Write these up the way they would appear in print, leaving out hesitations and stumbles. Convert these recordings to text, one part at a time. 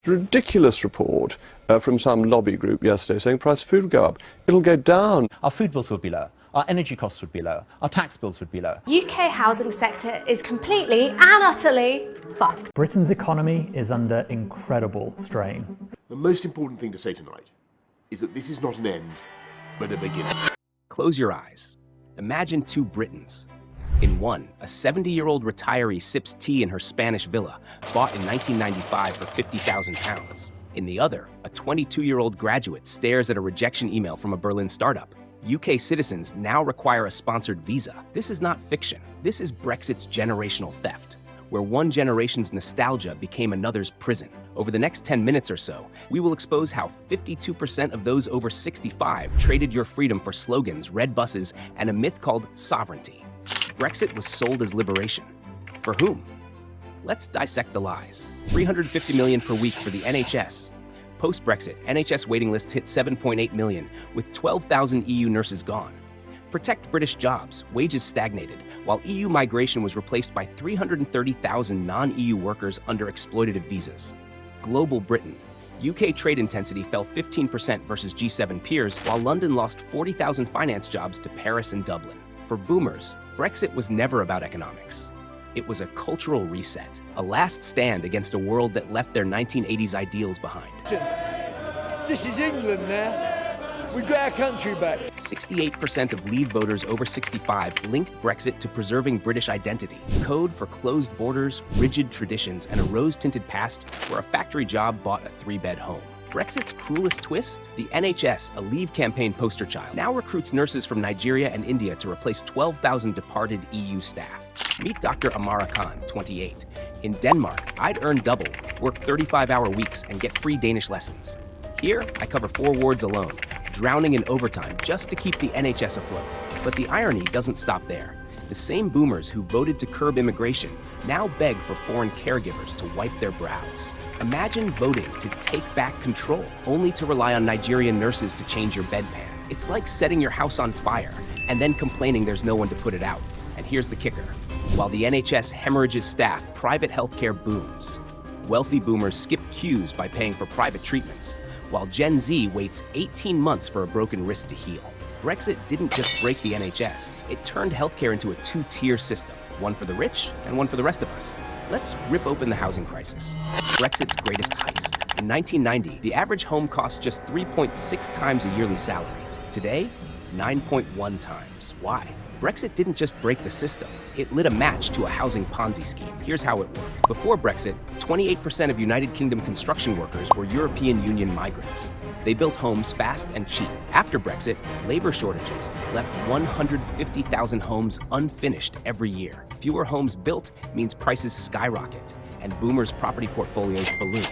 Ridiculous report from some lobby group yesterday saying price of food will go up. It'll go down. Our food bills would be lower. Our energy costs would be lower. Our tax bills would be lower. UK housing sector is completely and utterly fucked. Britain's economy is under incredible strain. The most important thing to say tonight is that this is not an end, but a beginning. Close your eyes. Imagine two Britons. In one, a 70-year-old retiree sips tea in her Spanish villa, bought in 1995 for £50,000. In the other, a 22-year-old graduate stares at a rejection email from a Berlin startup. UK citizens now require a sponsored visa. This is not fiction. This is Brexit's generational theft, where one generation's nostalgia became another's prison. Over the next 10 minutes or so, we will expose how 52% of those over 65 traded your freedom for slogans, red buses, and a myth called sovereignty. Brexit was sold as liberation. For whom? Let's dissect the lies. 350 million per week for the NHS. Post-Brexit, NHS waiting lists hit 7.8 million, with 12,000 EU nurses gone. Protect British jobs, wages stagnated, while EU migration was replaced by 330,000 non-EU workers under exploitative visas. Global Britain. UK trade intensity fell 15% versus G7 peers, while London lost 40,000 finance jobs to Paris and Dublin. For boomers, Brexit was never about economics. It was a cultural reset, a last stand against a world that left their 1980s ideals behind. This is England now. We got our country back. 68% of Leave voters over 65 linked Brexit to preserving British identity. Code for closed borders, rigid traditions, and a rose-tinted past where a factory job bought a 3-bed home. Brexit's cruelest twist? The NHS, a Leave campaign poster child, now recruits nurses from Nigeria and India to replace 12,000 departed EU staff. Meet Dr. Amara Khan, 28. In Denmark, I'd earn double, work 35-hour weeks, and get free Danish lessons. Here, I cover 4 wards alone, drowning in overtime just to keep the NHS afloat. But the irony doesn't stop there. The same boomers who voted to curb immigration now beg for foreign caregivers to wipe their brows. Imagine voting to take back control, only to rely on Nigerian nurses to change your bedpan. It's like setting your house on fire and then complaining there's no one to put it out. And here's the kicker. While the NHS hemorrhages staff, private healthcare booms. Wealthy boomers skip queues by paying for private treatments, while Gen Z waits 18 months for a broken wrist to heal. Brexit didn't just break the NHS, it turned healthcare into a 2-tier system, one for the rich and one for the rest of us. Let's rip open the housing crisis. Brexit's greatest heist. In 1990, the average home cost just 3.6 times a yearly salary. Today, 9.1 times. Why? Brexit didn't just break the system, it lit a match to a housing Ponzi scheme. Here's how it worked. Before Brexit, 28% of United Kingdom construction workers were European Union migrants. They built homes fast and cheap. After Brexit, labor shortages left 150,000 homes unfinished every year. Fewer homes built means prices skyrocket, and boomers' property portfolios balloon.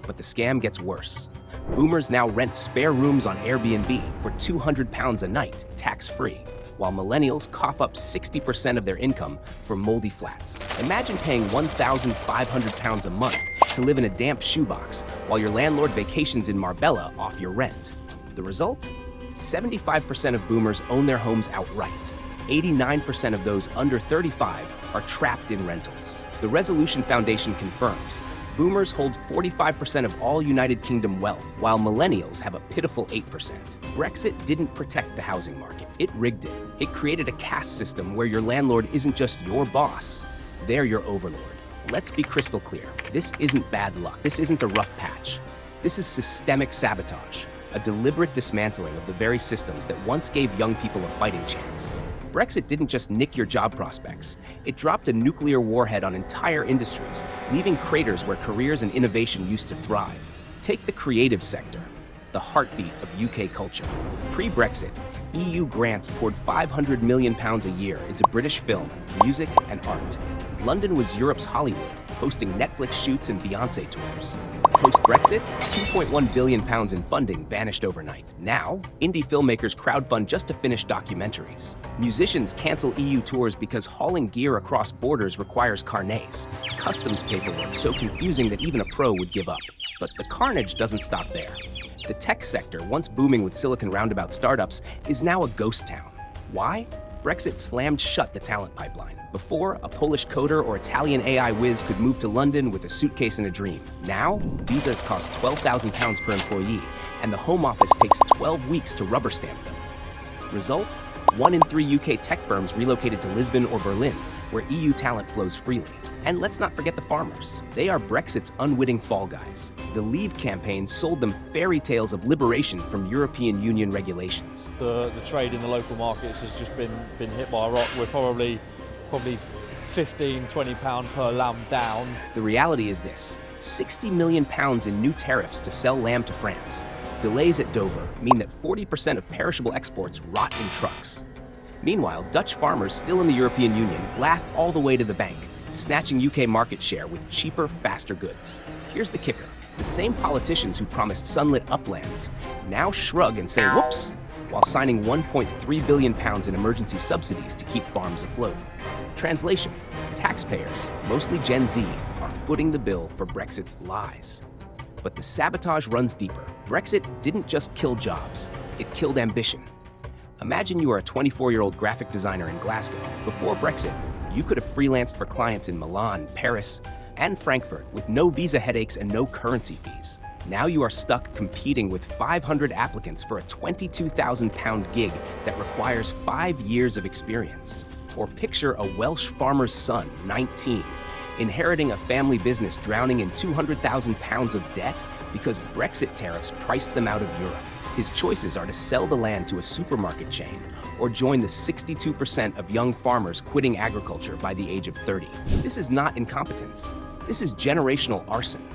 But the scam gets worse. Boomers now rent spare rooms on Airbnb for £200 a night, tax-free, while millennials cough up 60% of their income for moldy flats. Imagine paying £1,500 a month to live in a damp shoebox while your landlord vacations in Marbella off your rent. The result? 75% of boomers own their homes outright. 89% of those under 35 are trapped in rentals. The Resolution Foundation confirms boomers hold 45% of all United Kingdom wealth, while millennials have a pitiful 8%. Brexit didn't protect the housing market, it rigged it. It created a caste system where your landlord isn't just your boss, they're your overlord. Let's be crystal clear. This isn't bad luck. This isn't a rough patch. This is systemic sabotage, a deliberate dismantling of the very systems that once gave young people a fighting chance. Brexit didn't just nick your job prospects. It dropped a nuclear warhead on entire industries, leaving craters where careers and innovation used to thrive. Take the creative sector, the heartbeat of UK culture. Pre-Brexit, EU grants poured £500 million a year into British film, music, and art. London was Europe's Hollywood, hosting Netflix shoots and Beyoncé tours. Post-Brexit, £2.1 billion in funding vanished overnight. Now, indie filmmakers crowdfund just to finish documentaries. Musicians cancel EU tours because hauling gear across borders requires carnets, customs paperwork so confusing that even a pro would give up. But the carnage doesn't stop there. The tech sector, once booming with Silicon Roundabout startups, is now a ghost town. Why? Brexit slammed shut the talent pipeline. Before, a Polish coder or Italian AI whiz could move to London with a suitcase and a dream. Now, visas cost £12,000 per employee, and the Home Office takes 12 weeks to rubber stamp them. Result? 1 in 3 UK tech firms relocated to Lisbon or Berlin, where EU talent flows freely. And let's not forget the farmers. They are Brexit's unwitting fall guys. The Leave campaign sold them fairy tales of liberation from European Union regulations. The trade in the local markets has just been hit by a rock. We're probably £15–20 per lamb down. The reality is this: £60 million in new tariffs to sell lamb to France. Delays at Dover mean that 40% of perishable exports rot in trucks. Meanwhile, Dutch farmers still in the European Union laugh all the way to the bank, snatching UK market share with cheaper, faster goods. Here's the kicker: the same politicians who promised sunlit uplands now shrug and say whoops, while signing £1.3 billion in emergency subsidies to keep farms afloat. Translation: taxpayers, mostly Gen Z, are footing the bill for Brexit's lies. But the sabotage runs deeper. Brexit didn't just kill jobs, it killed ambition. Imagine you are a 24-year-old graphic designer in Glasgow. Before Brexit, you could have freelanced for clients in Milan, Paris, and Frankfurt with no visa headaches and no currency fees. Now you are stuck competing with 500 applicants for a £22,000 gig that requires 5 years of experience. Or picture a Welsh farmer's son, 19, inheriting a family business drowning in £200,000 of debt because Brexit tariffs priced them out of Europe. His choices are to sell the land to a supermarket chain or join the 62% of young farmers quitting agriculture by the age of 30. This is not incompetence. This is generational arson.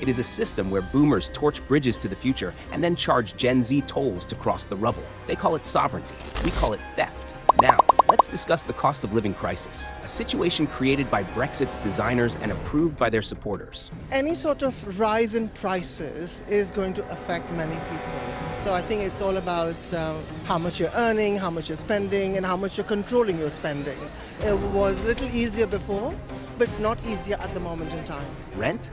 It is a system where boomers torch bridges to the future and then charge Gen Z tolls to cross the rubble. They call it sovereignty. We call it theft. Now, let's discuss the cost of living crisis, a situation created by Brexit's designers and approved by their supporters. Any sort of rise in prices is going to affect many people. So I think it's all about how much you're earning, how much you're spending, and how much you're controlling your spending. It was a little easier before, but it's not easier at the moment in time. Rent?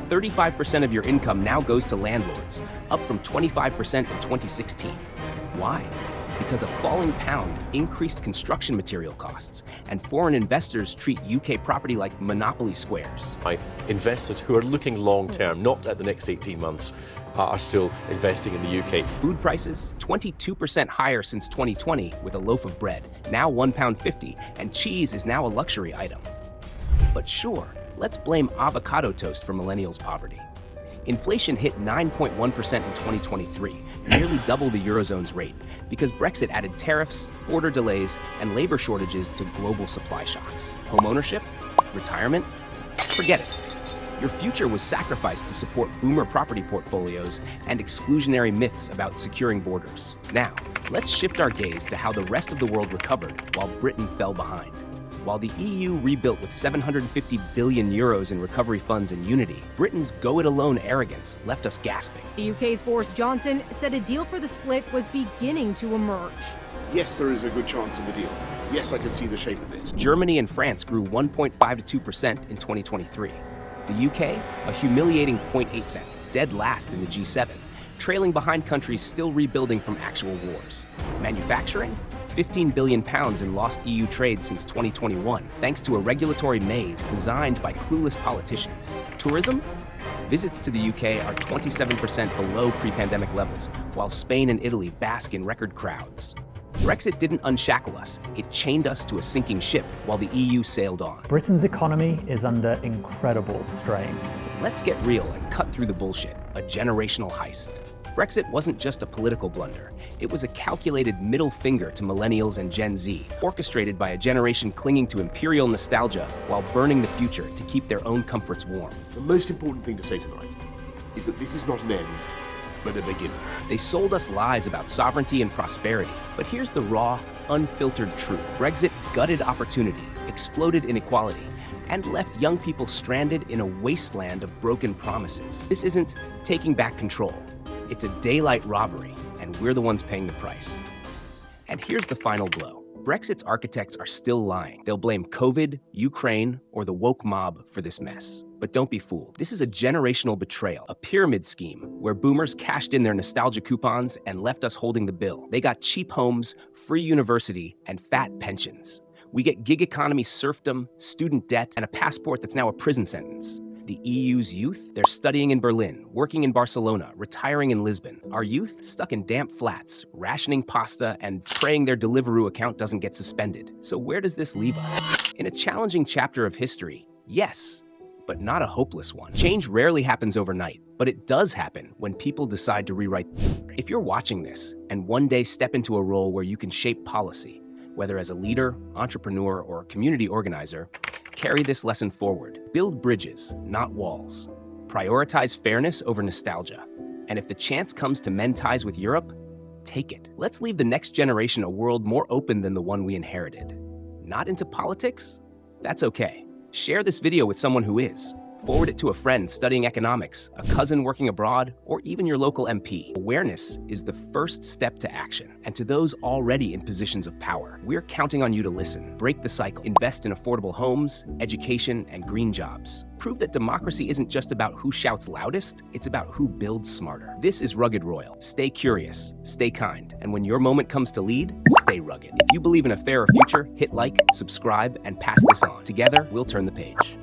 35% of your income now goes to landlords, up from 25% in 2016. Why? Because a falling pound increased construction material costs, and foreign investors treat UK property like monopoly squares. Investors who are looking long term, not at the next 18 months, are still investing in the UK. Food prices, 22% higher since 2020, with a loaf of bread, now £1.50, and cheese is now a luxury item. But sure, let's blame avocado toast for millennials' poverty. Inflation hit 9.1% in 2023, nearly double the Eurozone's rate, because Brexit added tariffs, border delays, and labor shortages to global supply shocks. Home ownership? Retirement? Forget it. Your future was sacrificed to support boomer property portfolios and exclusionary myths about securing borders. Now, let's shift our gaze to how the rest of the world recovered while Britain fell behind. While the EU rebuilt with €750 billion in recovery funds and unity, Britain's go-it-alone arrogance left us gasping. The UK's Boris Johnson said a deal for the split was beginning to emerge. Yes, there is a good chance of a deal. Yes, I can see the shape of it. Germany and France grew 1.5 to 2% in 2023. The UK, a humiliating 0.8%, dead last in the G7, trailing behind countries still rebuilding from actual wars. Manufacturing? £15 billion in lost EU trade since 2021, thanks to a regulatory maze designed by clueless politicians. Tourism? Visits to the UK are 27% below pre-pandemic levels, while Spain and Italy bask in record crowds. Brexit didn't unshackle us, it chained us to a sinking ship while the EU sailed on. Britain's economy is under incredible strain. Let's get real and cut through the bullshit, a generational heist. Brexit wasn't just a political blunder. It was a calculated middle finger to millennials and Gen Z, orchestrated by a generation clinging to imperial nostalgia while burning the future to keep their own comforts warm. The most important thing to say tonight is that this is not an end, but a beginning. They sold us lies about sovereignty and prosperity, but here's the raw, unfiltered truth. Brexit gutted opportunity, exploded inequality, and left young people stranded in a wasteland of broken promises. This isn't taking back control. It's a daylight robbery, and we're the ones paying the price. And here's the final blow. Brexit's architects are still lying. They'll blame COVID, Ukraine, or the woke mob for this mess. But don't be fooled. This is a generational betrayal, a pyramid scheme where boomers cashed in their nostalgia coupons and left us holding the bill. They got cheap homes, free university, and fat pensions. We get gig economy serfdom, student debt, and a passport that's now a prison sentence. The EU's youth, they're studying in Berlin, working in Barcelona, retiring in Lisbon. Our youth, stuck in damp flats, rationing pasta, and praying their Deliveroo account doesn't get suspended. So where does this leave us? In a challenging chapter of history, yes, but not a hopeless one. Change rarely happens overnight, but it does happen when people decide to rewrite. If you're watching this and one day step into a role where you can shape policy, whether as a leader, entrepreneur, or community organizer, carry this lesson forward. Build bridges, not walls. Prioritize fairness over nostalgia. And if the chance comes to mend ties with Europe, take it. Let's leave the next generation a world more open than the one we inherited. Not into politics? That's okay. Share this video with someone who is. Forward it to a friend studying economics, a cousin working abroad, or even your local MP. Awareness is the first step to action. And to those already in positions of power, we're counting on you to listen, break the cycle, invest in affordable homes, education, and green jobs. Prove that democracy isn't just about who shouts loudest, it's about who builds smarter. This is Rugged Royal. Stay curious, stay kind, and when your moment comes to lead, stay rugged. If you believe in a fairer future, hit like, subscribe, and pass this on. Together, we'll turn the page.